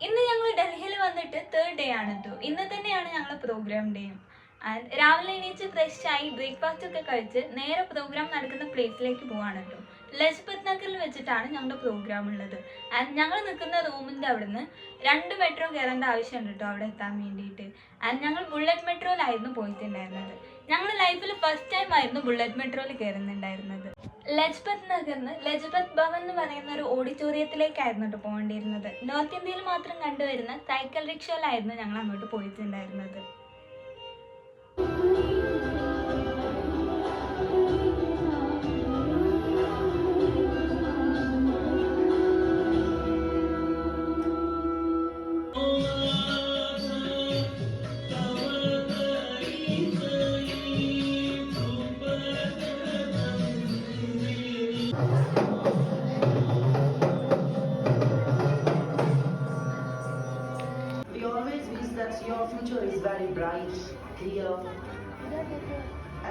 ഇന്ന് ഞങ്ങൾ ഡൽഹിയിൽ വന്നിട്ട് 3rd ഡേ ആണ് കേട്ടോ. ഇന്ന് തന്നെയാണ് ഞങ്ങളുടെ പ്രോഗ്രാം ഡേയും. ആൻഡ് രാവിലെ എണീച്ച് ഫ്രഷ് ആയി ബ്രേക്ക്ഫാസ്റ്റ് ഒക്കെ കഴിച്ച് നേരെ പ്രോഗ്രാം നടക്കുന്ന പ്ലേസിലേക്ക് പോവാണ് കേട്ടോ. ലജ്പത് നഗറിൽ വെച്ചിട്ടാണ് ഞങ്ങളുടെ പ്രോഗ്രാം ഉള്ളത്. ആൻഡ് ഞങ്ങൾ നിൽക്കുന്ന റൂമിൻ്റെ അവിടുന്ന് 2 മെട്രോ കയറേണ്ട ആവശ്യമുണ്ട് കേട്ടോ അവിടെ എത്താൻ വേണ്ടിയിട്ട്. ആൻഡ് ഞങ്ങൾ ബുള്ളറ്റ് മെട്രോയിലായിരുന്നു പോയിട്ടുണ്ടായിരുന്നത്. ഞങ്ങൾ ലൈഫിൽ ഫസ്റ്റ് ടൈം ആയിരുന്നു ബുള്ളറ്റ് മെട്രോയിൽ കയറുന്നുണ്ടായിരുന്നത്. ലജ്പത് നഗറിന് ലജ്പത് ഭവൻ എന്ന് പറയുന്ന ഒരു ഓഡിറ്റോറിയത്തിലേക്കായിരുന്നു കേട്ടോ പോകേണ്ടിയിരുന്നത്. നോർത്ത് ഇന്ത്യയിൽ മാത്രം കണ്ടുവരുന്ന സൈക്കിൾ റിക്ഷയിലായിരുന്നു ഞങ്ങൾ അങ്ങോട്ട് പോയിട്ടുണ്ടായിരുന്നത്. We always wish that your future is very bright, clear,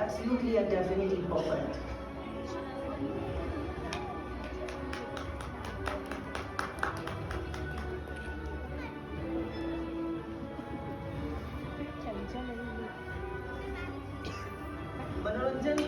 absolutely and definitely perfect. मनोरंजन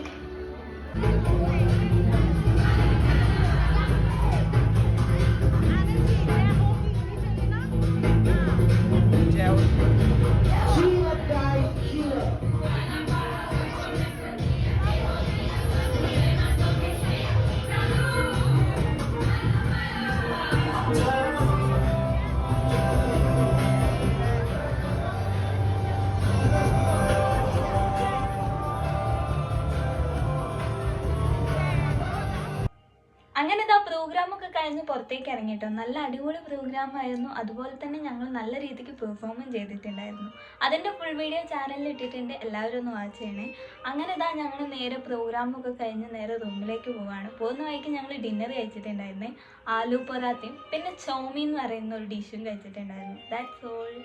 അങ്ങനെ ഇതാ പ്രോഗ്രാമൊക്കെ കഴിഞ്ഞ് പുറത്തേക്ക് ഇറങ്ങിട്ടോ. നല്ല അടിപൊളി പ്രോഗ്രാം ആയിരുന്നു. അതുപോലെ തന്നെ ഞങ്ങൾ നല്ല രീതിക്ക് പെർഫോമും ചെയ്തിട്ടുണ്ടായിരുന്നു. അതിൻ്റെ ഫുൾ വീഡിയോ ചാനലിൽ ഇട്ടിട്ടുണ്ട്, എല്ലാവരും ഒന്ന് വാച്ച് ചെയ്യണേ. അങ്ങനെ ഇതാ ഞങ്ങൾ നേരെ പ്രോഗ്രാമൊക്കെ കഴിഞ്ഞ് നേരെ റൂമിലേക്ക് പോവാണ്. പോകുന്ന വഴിക്ക് ഞങ്ങൾ ഡിന്നർ കഴിച്ചിട്ടുണ്ടായിരുന്നേ. ആലു പൊറാത്തയും പിന്നെ ചൗമീൻ എന്ന് പറയുന്ന ഒരു ഡിഷും കഴിച്ചിട്ടുണ്ടായിരുന്നു. That's all.